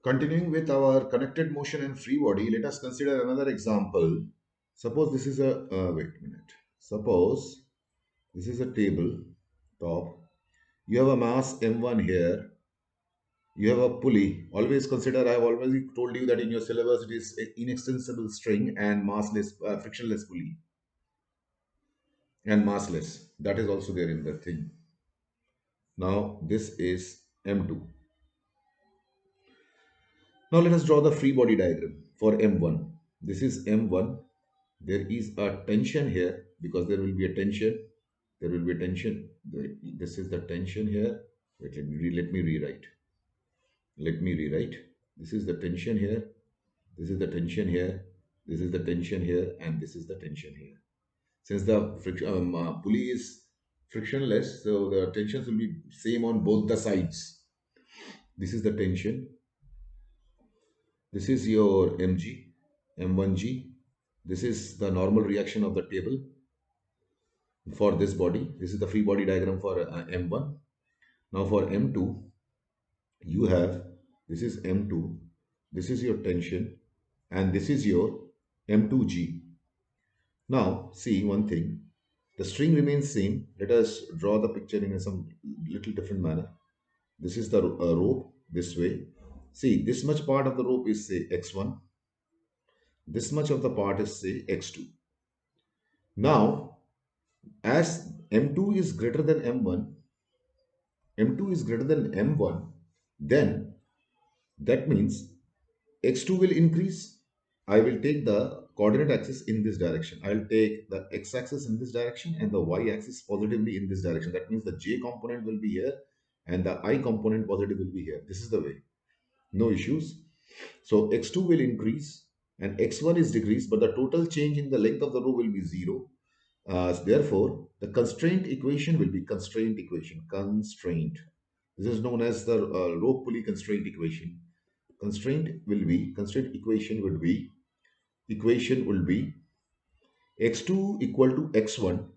Continuing with our connected motion and free body, let us consider another example. Suppose this is a, wait a minute. Suppose this is a table, top. You have a mass M1 here. You have a pulley. Always consider, I have already told you that in your syllabus it is an inextensible string and massless, frictionless pulley and massless. That is also there in the thing. Now this is M2. Now let us draw the free body diagram for M1. This is M1. There is a tension here because there will be a tension. There will be a tension. This is the tension here. Wait, let me rewrite. Let me rewrite. This is the tension here. This is the tension here. This is the tension here, and this is the tension here. Since the pulley is frictionless, so the tensions will be same on both the sides. This is the tension. This is your mg, m1g. This is the normal reaction of the table for this body. This is the free body diagram for m1. Now for m2, you have, this is m2, this is your tension, and this is your m2g. Now see one thing, the string remains same. Let us draw the picture in some little different manner. This is the rope this way. See, this much part of the rope is say x1. This much of the part is say x2. Now, as m2 is greater than m1, m2 is greater than m1, then that means x2 will increase. I will take the coordinate axis in this direction. I will take the x-axis in this direction and the y-axis positively in this direction. That means the j component will be here and the I component positive will be here. This is the way. No issues. So x2 will increase and x1 is decreased, but the total change in the length of the rope will be 0. Therefore, the constraint equation will be constraint equation. Constraint. This is known as the rope pulley constraint equation. Constraint equation will be x2 equal to x1.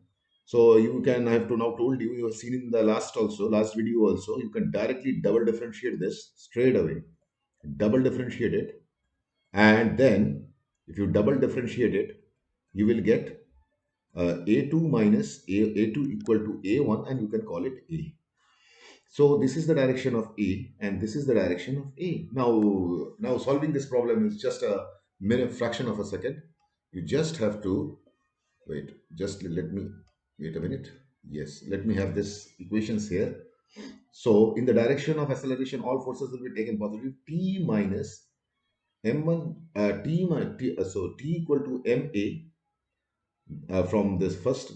So you can, I have to now told you, you have seen in the last video also, you can directly double differentiate this straight away. Double differentiate it, and then if you double differentiate it, you will get a2 minus a2 equal to a1, and you can call it a. So this is the direction of a, and this is the direction of a. Now solving this problem is just a fraction of a second. You just have to wait. Just let me wait a minute. Yes, let me have this equations here. So in the direction of acceleration, all forces will be taken positive. T minus m1 so t equal to ma from this first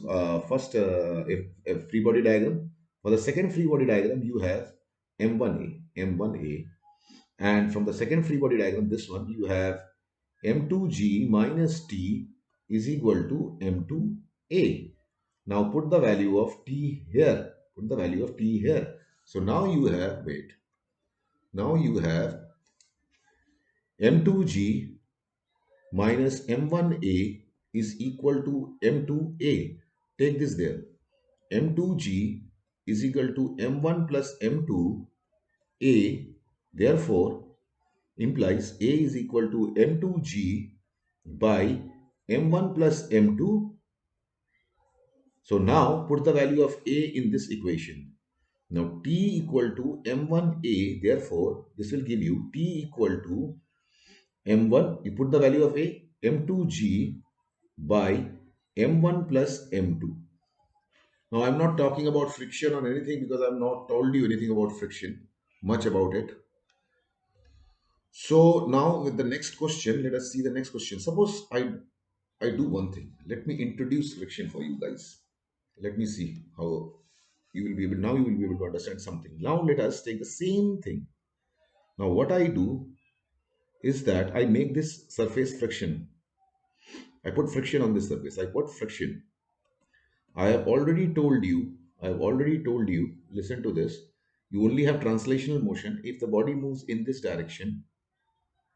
free body diagram. For the second free body diagram, you have m1a, and from the second free body diagram, this one, you have m2g minus t is equal to m2a. Now put the value of t here. Put the value of t here. So now you have, wait. Now you have m2g minus m1a is equal to m2a. Take this there. m2g is equal to m1 plus m2a. Therefore, implies a is equal to m2g by m1 plus m2. So now put the value of a in this equation. Now t equal to m1a. Therefore, this will give you t equal to m1. You put the value of a, m2g by m1 plus m2. Now I'm not talking about friction or anything because I've not told you anything about friction, much about it. So now with the next question, let us see the next question. Suppose I do one thing. Let me introduce friction for you guys. Let me see how you will be able, now you will be able to understand something. Now let us take the same thing. Now what I do is that I make this surface friction. I put friction on this surface. I put friction. I have already told you, listen to this. You only have translational motion. If the body moves in this direction,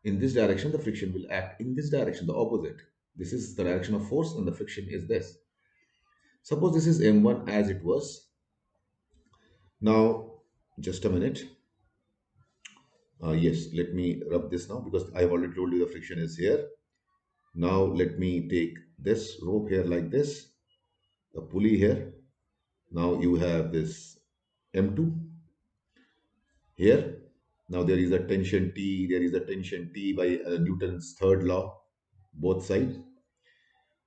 the friction will act in this direction, the opposite. This is the direction of force and the friction is this. Suppose this is M1 as it was. Now, just a minute. Yes, let me rub this now because I have already told you the friction is here. Now let me take this rope here like this, a pulley here. Now you have this M2 here. Now there is a tension T, there is a tension T by Newton's third law, both sides.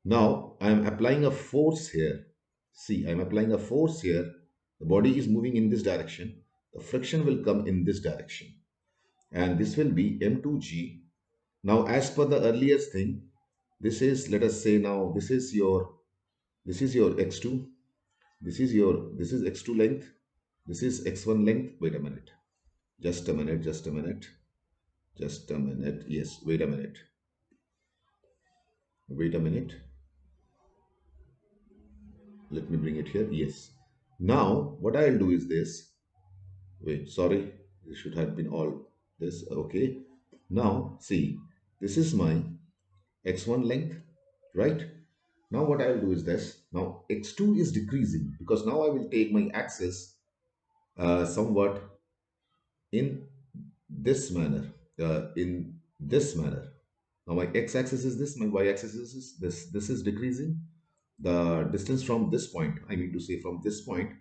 Now I am applying a force here. See, I am applying a force here. The body is moving in this direction. The friction will come in this direction. And this will be M2G. Now, as per the earliest thing, this is, let us say now, this is your x2. This is x2 length. This is x1 length. Wait a minute. Just a minute, just a minute. Just a minute. Yes, wait a minute. Wait a minute. Let me bring it here. Yes. Now, what I'll do is this. Wait, sorry. This should have been all this. Okay. Now, see, this is my x1 length, right? Now what I will do is this. Now x2 is decreasing because now I will take my axis somewhat in this manner. In this manner. Now my x-axis is this, my y-axis is this. This is decreasing. The distance from this point, I mean to say from this point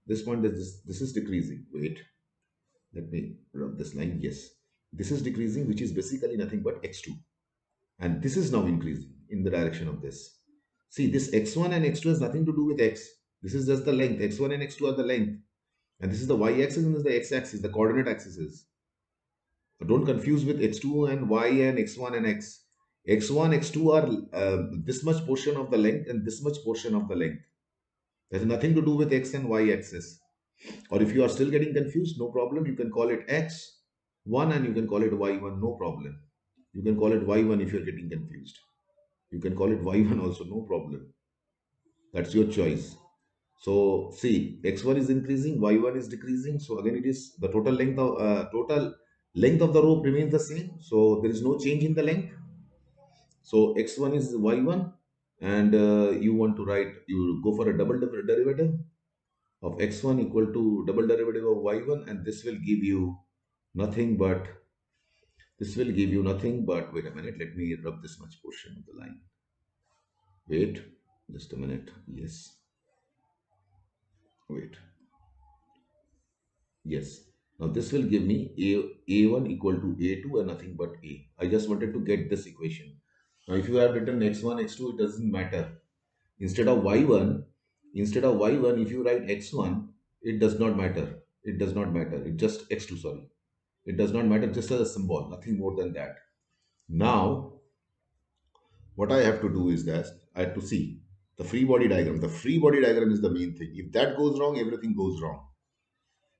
is this is decreasing. Wait, let me rub this line. Yes, this is decreasing, which is basically nothing but x2. And this is now increasing in the direction of this. See, this x1 and x2 has nothing to do with x. This is just the length. x1 and x2 are the length. And this is the y-axis and this is the x-axis, the coordinate axis is. Don't confuse with x2 and y and x1 and x. x1, x2 are this much portion of the length and this much portion of the length. There is nothing to do with x and y axis. Or if you are still getting confused, no problem. You can call it x1 and you can call it y1, no problem. You can call it y1 if you are getting confused. You can call it y1 also, no problem. That's your choice. So see, x1 is increasing, y1 is decreasing. So again, it is the total length of the rope remains the same. So there is no change in the length. So x1 is y1, and you want to write, you go for a double derivative of x1 equal to double derivative of y1, and this will give you nothing but wait a minute. Let me rub this much portion of the line. Wait, just a minute. Yes, wait. Yes. Now this will give me a1 equal to a2 and nothing but a. I just wanted to get this equation. Now if you have written x1, x2, it doesn't matter. Instead of y1, if you write x1, it does not matter. It does not matter. It just x2, sorry. It does not matter, just as a symbol, nothing more than that. Now, what I have to do is that I have to see the free body diagram. The free body diagram is the main thing. If that goes wrong, everything goes wrong.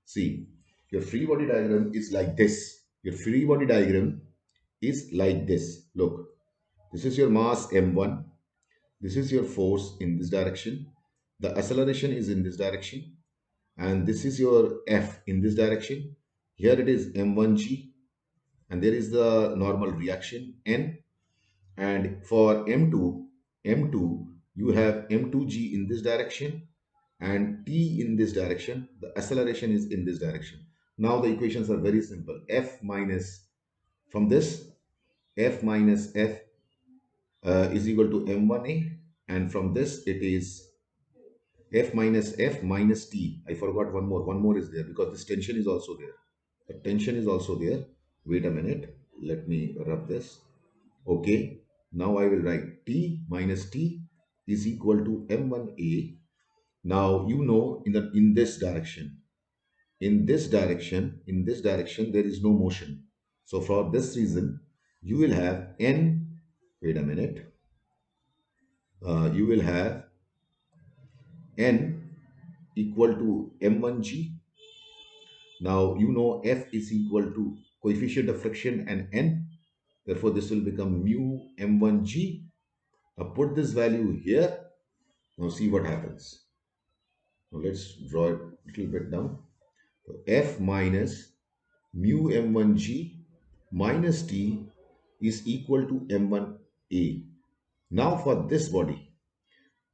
See, your free body diagram is like this. Your free body diagram is like this. Look, this is your mass m1. This is your force in this direction. The acceleration is in this direction. And this is your F in this direction. Here it is m1g. And there is the normal reaction N. And for M2, you have M2g in this direction and T in this direction. The acceleration is in this direction. Now the equations are very simple. F minus, from this, F minus F is equal to M1A, and from this it is F minus F minus T. I forgot one more. One more is there because this tension is also there. The tension is also there. Wait a minute. Let me rub this. Okay. Now I will write T minus T is equal to M1A. Now you know in this direction, there is no motion. So for this reason, you will have N. Wait a minute. You will have N equal to M1G. Now you know F is equal to coefficient of friction and N. Therefore, this will become mu M1G. Now put this value here. Now see what happens. Now let's draw it a little bit down. So F minus mu M1G minus T is equal to M1A. Now for this body,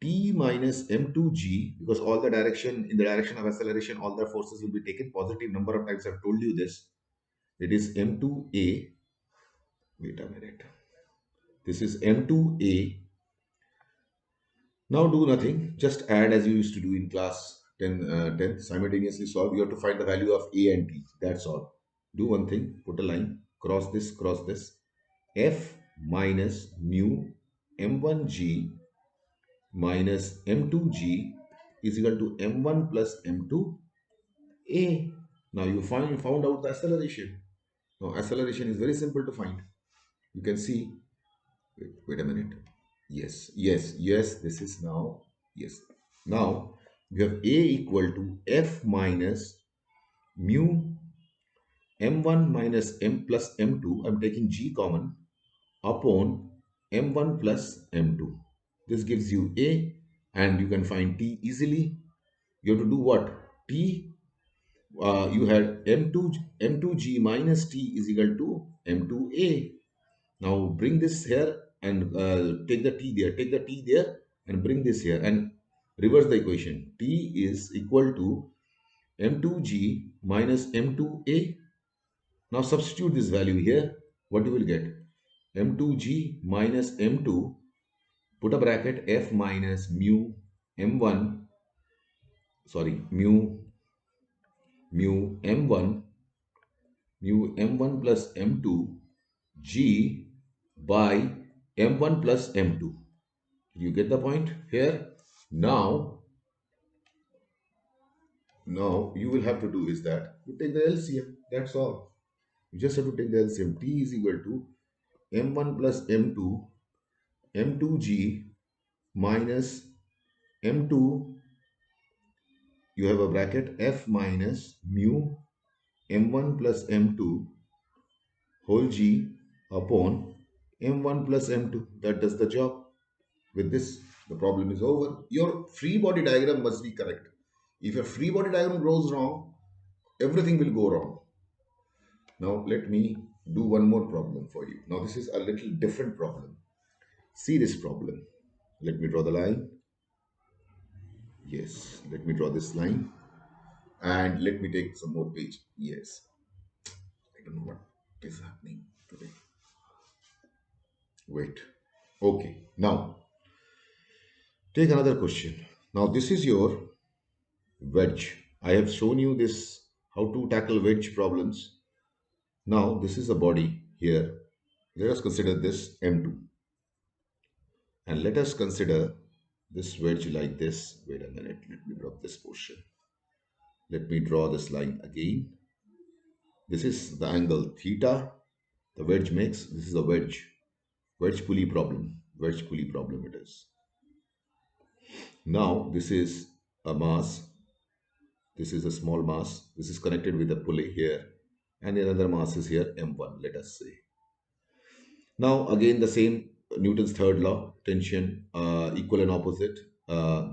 T minus M2G, because all the direction, in the direction of acceleration, all the forces will be taken positive number of times. I've told you this. It is M2A. Wait a minute. This is M2A. Now do nothing. Just add as you used to do in class 10th. Simultaneously solve. You have to find the value of A and T. That's all. Do one thing. Put a line. Cross this. Cross this. F minus mu M1G minus M2G is equal to M1 plus M2A. Now you found out the acceleration. Now acceleration is very simple to find. You can see, wait a minute. Yes, this is now, yes. Now you have A equal to F minus mu M1 minus M plus M2. I'm taking G common upon M1 plus M2. This gives you A, and you can find T easily. You have to do what? T, you had M2G minus T is equal to M2A. Now bring this here and take the T there. Take the T there and bring this here and reverse the equation. T is equal to M2G minus M2A. Now substitute this value here. What you will get? M2G minus M2, put a bracket, F minus mu M1, sorry, mu M1 plus M2 G by M1 plus M2. You get the point here? Now you will have to do is that you take the LCM. That's all. You just have to take the LCM. T is equal to M1 plus M2, M2G minus M2, you have a bracket, F minus mu M1 plus M2 whole G upon M1 plus M2. That does the job. With this, the problem is over. Your free body diagram must be correct. If your free body diagram goes wrong, everything will go wrong. Now let me do one more problem for you. Now this is a little different problem. See this problem. Let me draw the line. Yes, let me draw this line. And let me take some more page. Yes. I don't know what is happening today. Wait. Okay. Now, take another question. Now, this is your wedge. I have shown you this, how to tackle wedge problems. Now, this is a body here. Let us consider this M2. And let us consider this wedge like this. Wait a minute. Let me drop this portion. Let me draw this line again. This is the angle theta the wedge makes. This is a wedge. Wedge pulley problem. Wedge pulley problem it is. Now, this is a mass. This is a small mass. This is connected with a pulley here. And another mass is here, M1, let us say. Now, again, the same Newton's third law, tension, equal and opposite.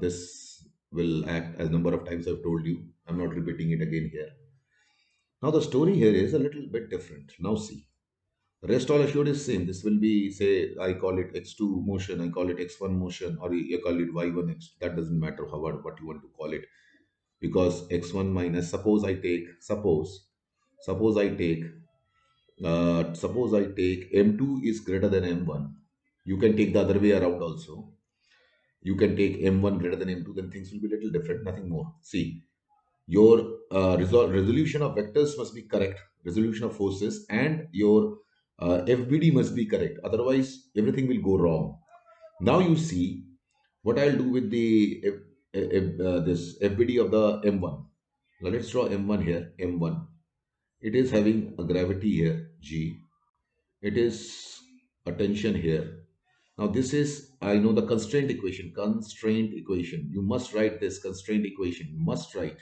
This will act as number of times I've told you. I'm not repeating it again here. Now, the story here is a little bit different. Now, see. Rest all assured is same. This will be, say, I call it x2 motion, I call it x1 motion, or you call it y1, x2. That doesn't matter what you want to call it. Because x1 minus, suppose I take m2 is greater than m1. You can take the other way around also. You can take m1 greater than m2, then things will be a little different, nothing more. See, your resolution of vectors must be correct, resolution of forces, and your FBD must be correct. Otherwise, everything will go wrong. Now you see what I'll do with the this FBD of the M1. Now let's draw M1 here. M1. It is having a gravity here, G. It is a tension here. Now this is, I know the constraint equation. Constraint equation. You must write this constraint equation. You must write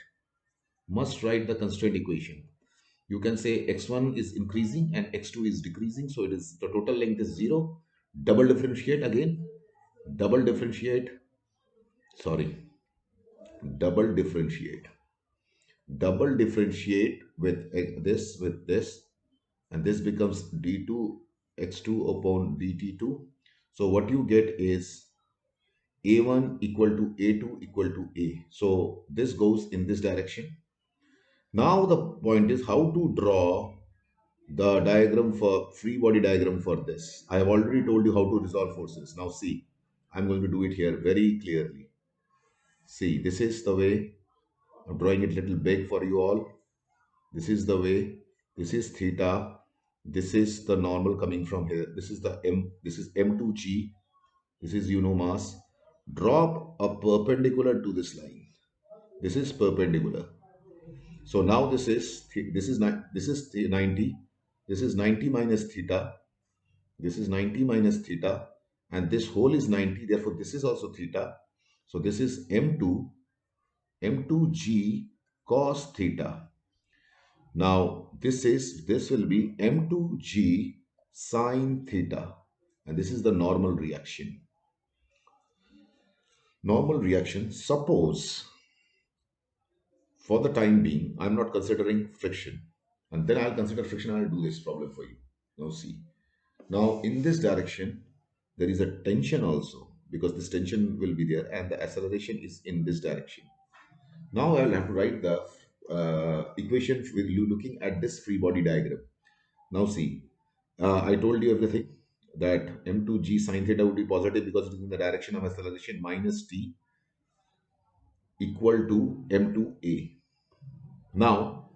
the constraint equation. You can say x1 is increasing and x2 is decreasing. So it is, the total length is 0. Double differentiate again. Double differentiate. Sorry. Double differentiate. Double differentiate with this. And this becomes d2 x2 upon dt2. So what you get is a1 equal to a2 equal to a. So this goes in this direction. Now the point is how to draw the diagram for free body diagram for this. I have already told you how to resolve forces. Now see, I'm going to do it here very clearly. See, this is the way. I'm drawing it little big for you all. This is the way. This is theta. This is the normal coming from here. This is the M. This is M2G. This is mass. Drop a perpendicular to this line. This is perpendicular. So now this is 90. This is 90 minus theta. This is 90 minus theta, and this whole is 90. Therefore, this is also theta. So this is M2G cos theta. Now this will be M2G sine theta, and this is the normal reaction. Normal reaction. Suppose for the time being, I'm not considering friction, and then I'll consider friction. I'll do this problem for you. Now see. Now in this direction, there is a tension also, because this tension will be there, and the acceleration is in this direction. Now I'll have to write the equation with you looking at this free body diagram. Now see, I told you everything, that m2g sine theta would be positive because it is in the direction of acceleration, minus t equal to m2a. Now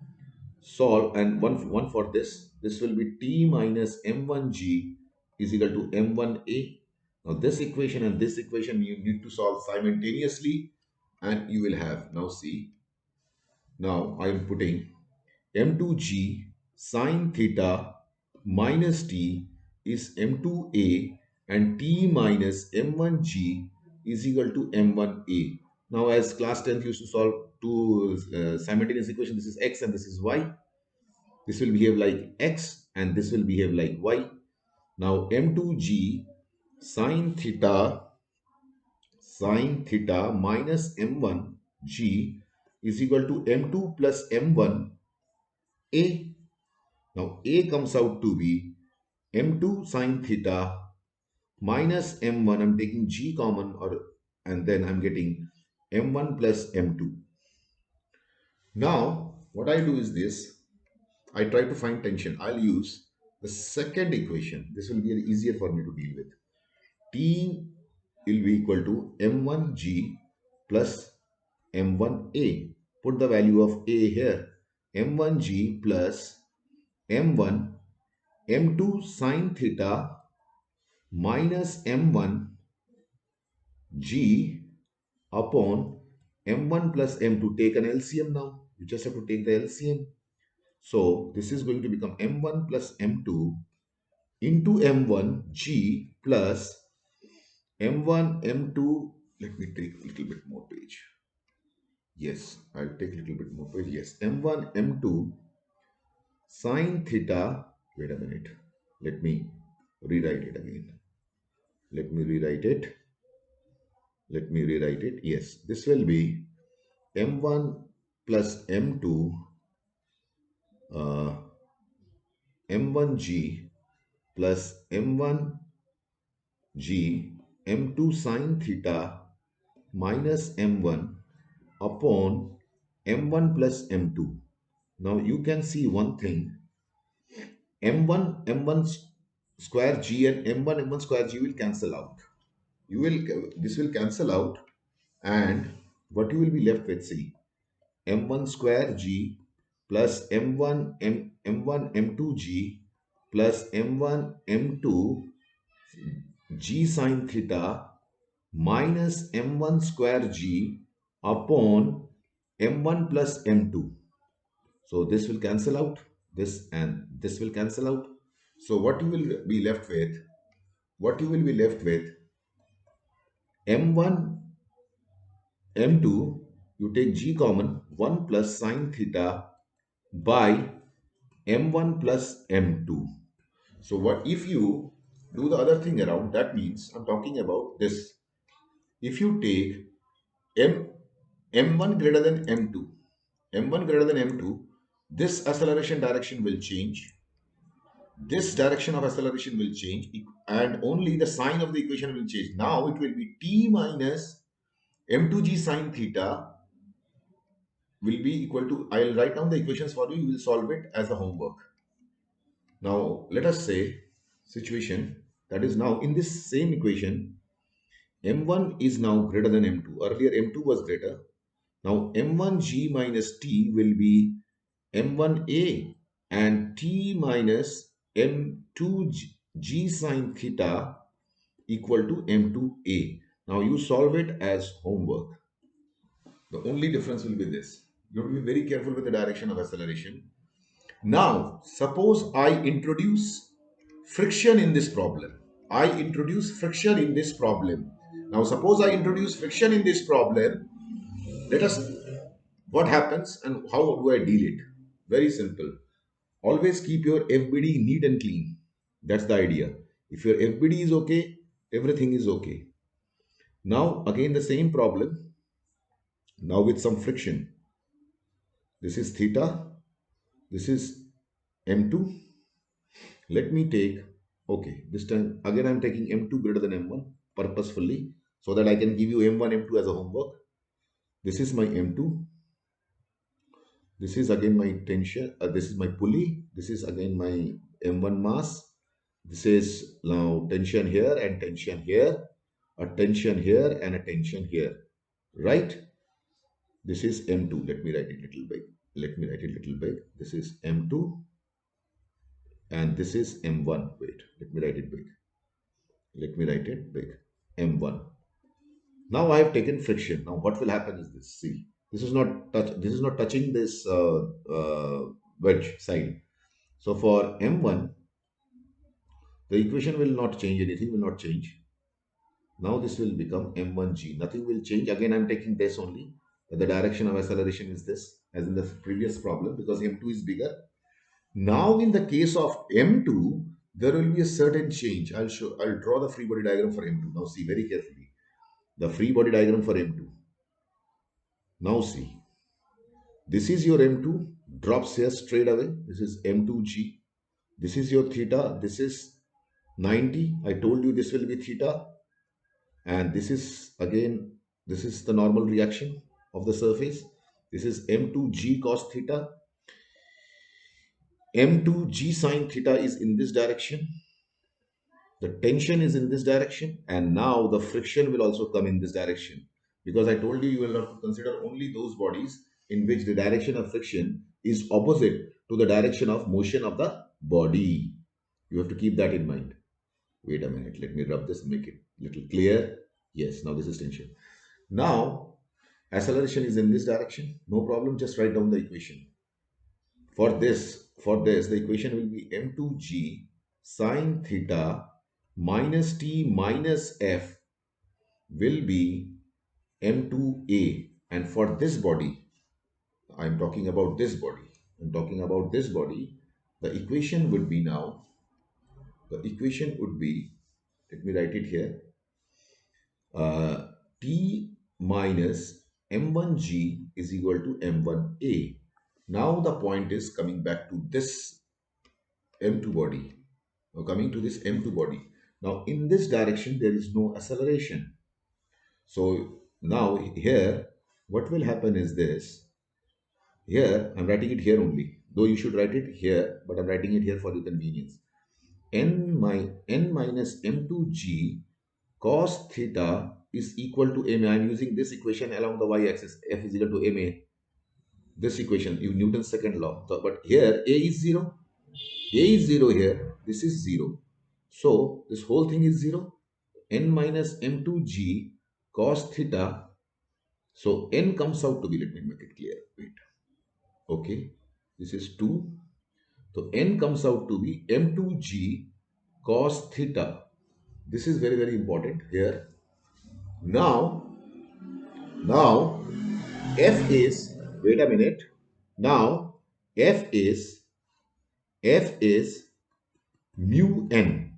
solve, and one for this. This will be t minus m1g is equal to m1a. Now this equation and this equation you need to solve simultaneously, and you will have, now see, now I am putting m2g sine theta minus t is m2a, and t minus m1g is equal to m1a. Now as class 10th used to solve two simultaneous equations, this is x and this is y. This will behave like x and this will behave like y. Now m2g sine theta minus m1g is equal to m2 plus m1a. Now a comes out to be m2 sine theta minus m1. I'm taking g common, and then I'm getting m1 plus m2. Now what I do is this. I try to find tension. I'll use the second equation. This will be easier for me to deal with. T will be equal to m1g plus m1a. Put the value of a here. m1g plus m1 m2 sine theta minus m1 g upon m1 plus m2. Take an LCM now. You just have to take the LCM. So this is going to become m1 plus m2 into m1 g plus m1 m2. Let me take a little bit more page. Yes, I'll take a little bit more page. Yes, m1 m2 sine theta. Wait a minute. Let me rewrite it again. Let me rewrite it. Yes, this will be m1 plus m2 m1g plus m1 g m2 sine theta minus m1 upon m1 plus m2. Now you can see one thing. m1 square g and m1 square g will cancel out. This will cancel out, and what you will be left with, see, m1 square g plus m1 m2 g plus m1 m2 g sine theta minus m1 square g upon m1 plus m2. So this will cancel out. This and this will cancel out. So what you will be left with? M1 m2, you take g common, 1 plus sine theta by m1 plus m2. So what if you do the other thing around? That means I'm talking about this. If you take m1 greater than m2, this acceleration direction will change. This direction of acceleration will change, and only the sign of the equation will change. Now it will be t minus m2g sine theta will be equal to, I'll write down the equations for you. You will solve it as a homework. Now let us say situation that is now in this same equation, m1 is now greater than m2. Earlier m2 was greater. Now m1g minus t will be m1a and t minus m2g sine theta equal to m2a. Now you solve it as homework. The only difference will be this. You have to be very careful with the direction of acceleration. Now, suppose I introduce friction in this problem. I introduce friction in this problem. Now, suppose I introduce friction in this problem. Let us, what happens and how do I deal it? Very simple. Always keep your FBD neat and clean. That's the idea. If your FBD is okay, everything is okay. Now, again, the same problem. Now, with some friction. This is theta. This is M2. Let me take, okay, this time again I'm taking M2 greater than M1 purposefully so that I can give you M1, M2 as a homework. This is my M2. This is again my tension. This is my pulley. This is again my M1 mass. This is now tension here and tension here, a tension here and a tension here, right? This is M2. Let me write it little big. Let me write it little big. This is M2 and this is M1. Wait, let me write it big. Let me write it big. M1. Now I have taken friction. Now what will happen is this. See, this is not touch. This is not touching this wedge side. So for M1, the equation will not change. Anything will not change. Now this will become M1G. Nothing will change. Again, I'm taking this only. The direction of acceleration is this, as in the previous problem, because M2 is bigger. Now, in the case of M2, there will be a certain change. I'll draw the free body diagram for M2. Now see very carefully. The free body diagram for M2. Now see. This is your M2. Drops here straight away. This is M2G. This is your theta. This is 90. I told you this will be theta. And this is again, this is the normal reaction of the surface. This is M2G cos theta. M2G sine theta is in this direction. The tension is in this direction, and now the friction will also come in this direction, because I told you will have to consider only those bodies in which the direction of friction is opposite to the direction of motion of the body. You have to keep that in mind. Wait a minute, let me rub this, make it a little clear. Yes, now this is tension. Now acceleration is in this direction. No problem, just write down the equation. For this, the equation will be m2g sine theta minus t minus f will be m2a. And for this body, I'm talking about this body. I'm talking about this body. The equation would be now, the equation would be, let me write it here, t minus m1g is equal to m1a. Now the point is coming back to this M2 body. Now coming to this M2 body. Now in this direction there is no acceleration. So now here what will happen is this. Here I'm writing it here only. Though you should write it here, but I'm writing it here for your convenience. N minus M2G cos theta is equal to MA. I'm using this equation along the y-axis. F is equal to MA. This equation, Newton's second law. So, but here A is 0. A is 0 here, this is 0. So this whole thing is 0. N minus m2g cos theta. So n comes out to be, let me make it clear. Wait. Okay. This is 2. So n comes out to be m2g cos theta. This is very, very important here. Now f is, wait a minute. Now f is mu n.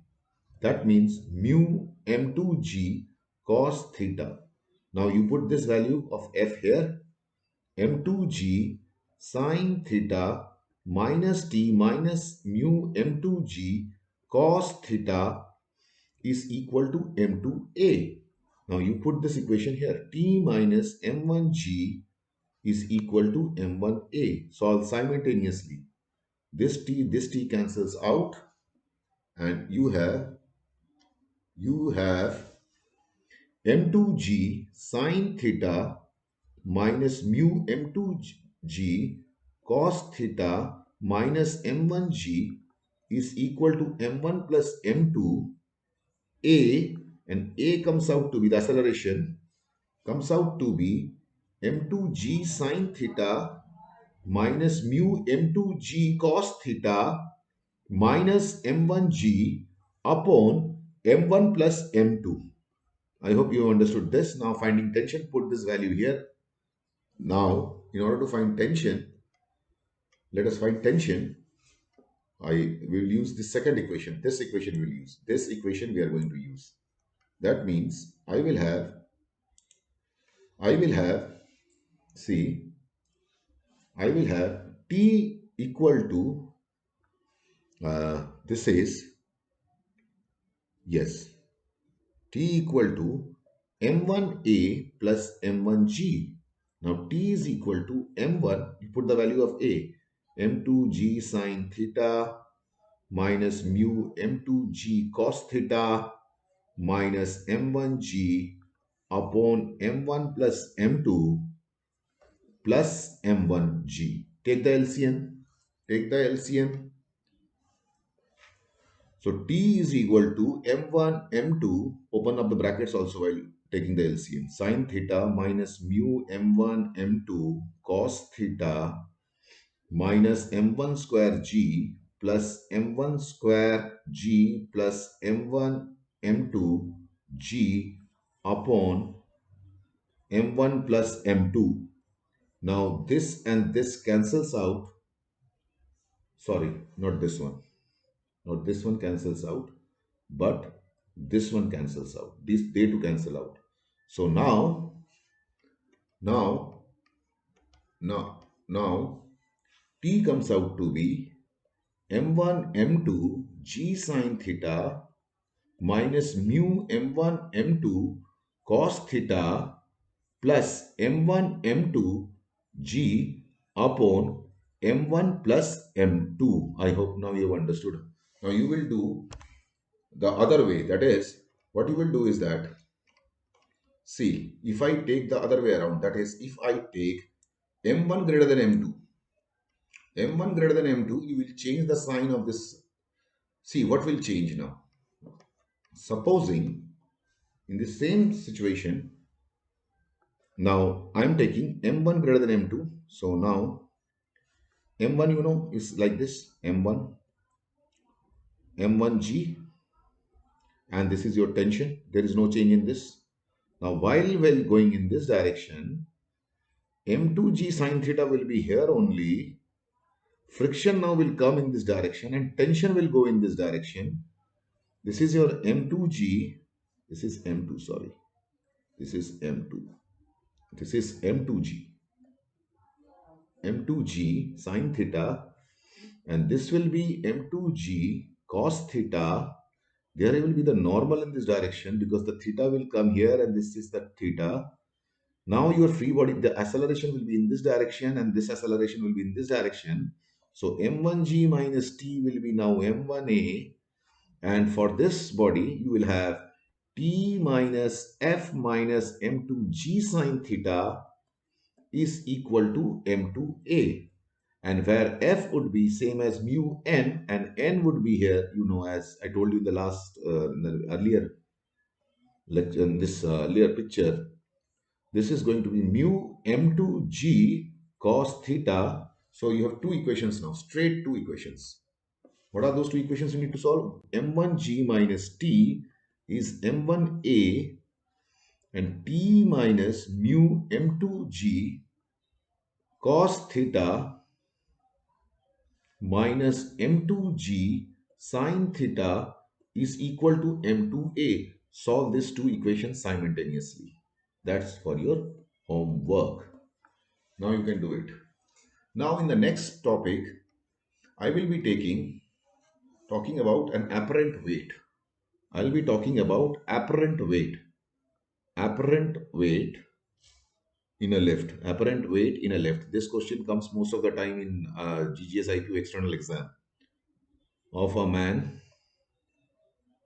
That means mu m2g cos theta. Now you put this value of f here. M2g sine theta minus t minus mu m2g cos theta is equal to m2a. Now you put this equation here. T minus m1g is equal to m1a. Solve simultaneously. this t cancels out, and you have m2g sine theta minus mu m2g cos theta minus m1g is equal to m1 plus m2 a, and a comes out to be the acceleration, comes out to be m2g sine theta minus mu m2g cos theta minus m1g upon m1 plus m2. I hope you understood this. Now finding tension, put this value here. Now, in order to find tension, let us find tension. I will use the second equation. This equation we'll use. This equation we are going to use. That means I will have, see, I will have T equal to, this is, yes, T equal to M1A plus M1G. Now T is equal to M1, you put the value of A, M2G sine theta minus mu M2G cos theta minus M1G upon M1 plus M2 plus M1G. Take the LCM. Take the LCM. So T is equal to M1, M2, open up the brackets also while taking the LCM. Sin theta minus mu M1, M2 cos theta minus M1 square G plus M1 square G plus M1, M2 G upon M1 plus M2. Now this and this cancels out. Sorry, not this one. Not this one cancels out, but this one cancels out. They two cancel out. So now, now T comes out to be M1 M2 G sine theta minus mu M1 M2 cos theta plus M1 M2 G upon M1 plus M2. I hope now you have understood. Now you will do the other way. That is, what you will do is that, see, if I take the other way around, that is, if I take M1 greater than M2, M1 greater than M2, you will change the sign of this. See, what will change now? Supposing in the same situation, now I am taking M1 greater than M2. So now M1, is like this, M1, M1G, and this is your tension. There is no change in this. Now, while going in this direction, M2G sine theta will be here only. Friction now will come in this direction and tension will go in this direction. This is your M2G. This is M2, sorry. This is M2. This is M2G. M2G sine theta, and this will be M2G cos theta. There will be the normal in this direction because the theta will come here and this is the theta. Now your free body, the acceleration will be in this direction and this acceleration will be in this direction. So M1G minus T will be now M1A, and for this body you will have T minus F minus M2G sine theta is equal to M2A, and where F would be same as mu N, and N would be here, as I told you in the last in the earlier lecture, in this earlier picture, this is going to be mu M2G cos theta. So you have two equations now, straight two equations. What are those two equations you need to solve? M1G minus T is M1A, and T minus mu M2G cos theta minus M2G sin theta is equal to M2A. Solve these two equations simultaneously. That's for your homework. Now you can do it. Now in the next topic, I will be talking about an apparent weight. I'll be talking about apparent weight. Apparent weight in a lift, apparent weight in a lift. This question comes most of the time in GGSIPU external exam. Of a man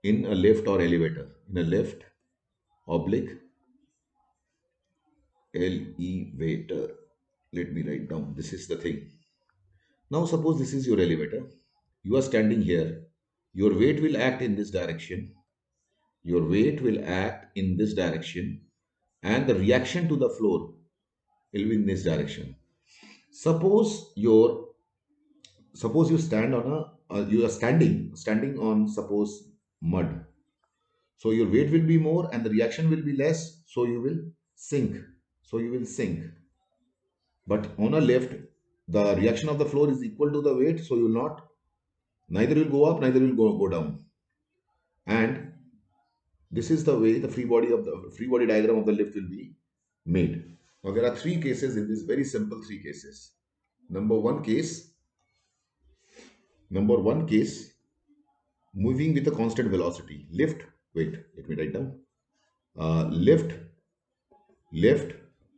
in a lift or elevator. In a lift, oblique, elevator. Let me write down. This is the thing. Now suppose this is your elevator. You are standing here. Your weight will act in this direction. Your weight will act in this direction. And the reaction to the floor will be in this direction. Suppose you stand on you are standing on, suppose, mud. So your weight will be more and the reaction will be less. So you will sink. But on a lift, the reaction of the floor is equal to the weight. So you will not, neither will go up, neither will go down. And this is the way the free body diagram of the lift will be made. Now there are three cases in this, very simple three cases. Number one case, moving with a constant velocity. Lift, wait, let me write down. Lift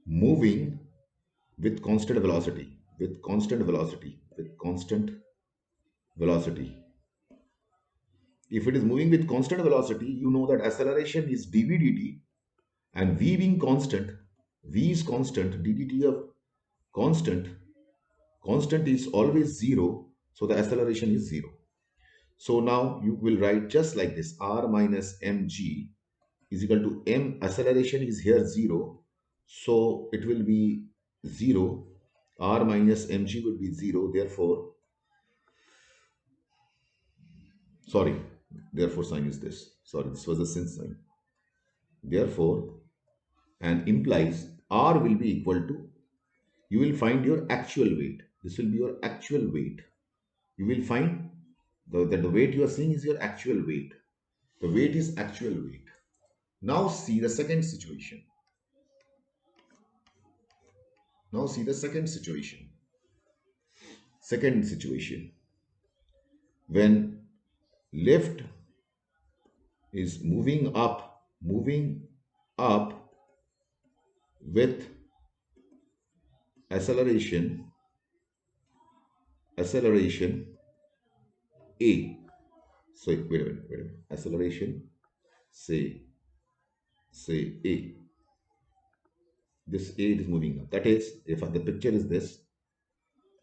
moving with constant velocity. If it is moving with constant velocity, you know that acceleration is dv dt, and v being constant, v is constant, ddt of constant is always 0, so the acceleration is 0. So now you will write just like this: r minus mg is equal to m. Acceleration is here 0, so it will be 0. R minus mg would be 0. Therefore sign is this. Sorry, this was a sin sign. Therefore, and implies R will be equal to, you will find your actual weight. This will be your actual weight. You will find that the weight you are seeing is your actual weight. The weight is actual weight. Now see the second situation. Second situation. When lift is moving up with acceleration A. So wait a minute. Acceleration, say A. This A is moving up. That is, if the picture is this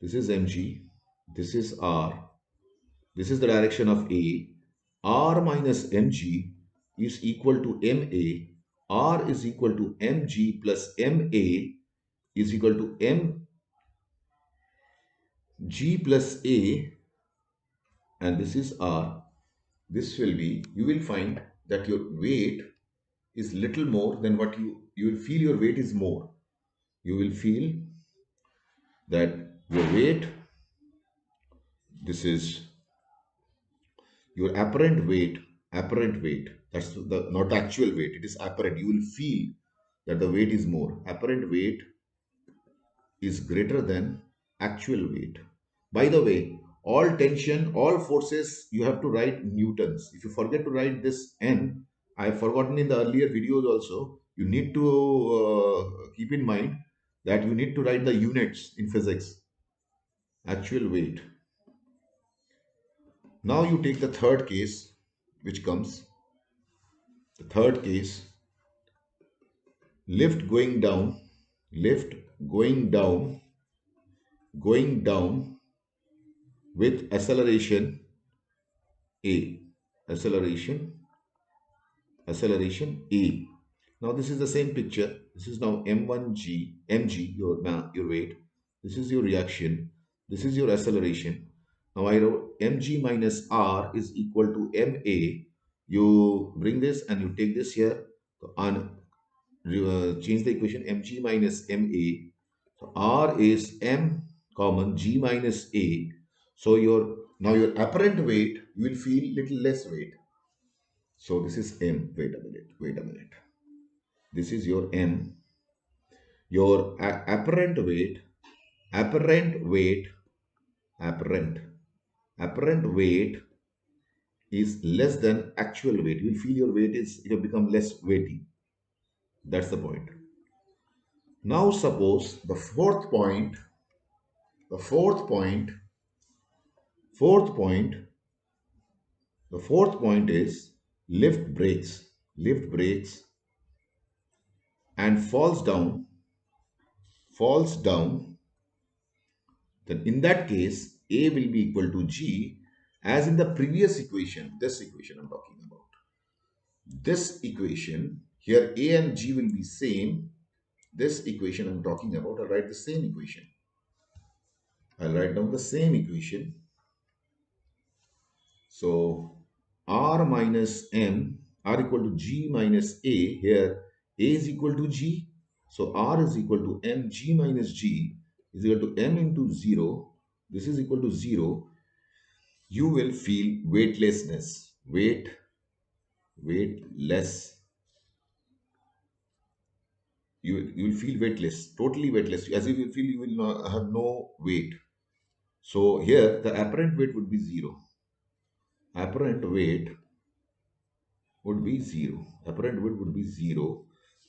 is mg, this is r, this is the direction of A. R minus mg is equal to ma. R is equal to mg plus ma is equal to mg plus a, and this is r. This will be, you will find that your weight is little more than what you will feel your weight is more. You will feel that your weight, this is your apparent weight, that's the not actual weight, it is apparent. You will feel that the weight is more. Apparent weight is greater than actual weight. By the way, all tension, all forces, you have to write newtons. If you forget to write this n, I have forgotten in the earlier videos also, you need to keep in mind that you need to write the units in physics. Actual weight. Now you take the third case, which comes, the third case, lift going down with acceleration A. Acceleration A. Now this is the same picture. This is now mg, your weight. This is your reaction. This is your acceleration. Now I wrote mg minus r is equal to ma. You bring this and you take this here and change the equation. Mg minus ma. So r is m common g minus a. So now your apparent weight, you will feel little less weight. So this is m. Wait a minute. This is your m. Your apparent weight is less than actual weight. You will feel your weight it will become less weighty. That's the point. Now suppose the fourth point, the fourth point is lift brakes and falls down, then in that case, A will be equal to G as in the previous equation, this equation I'm talking about. This equation, here A and G will be same. This equation I'm talking about, I'll write the same equation. I'll write down the same equation. So R minus M, R equal to G minus A, here A is equal to G. So R is equal to M, G minus G is equal to M into 0. This is equal to 0. You will feel weightlessness, weightless. You will feel weightless, totally weightless, as if you feel you will not have no weight. So here the apparent weight would be 0. Apparent weight would be 0. Apparent weight would be 0.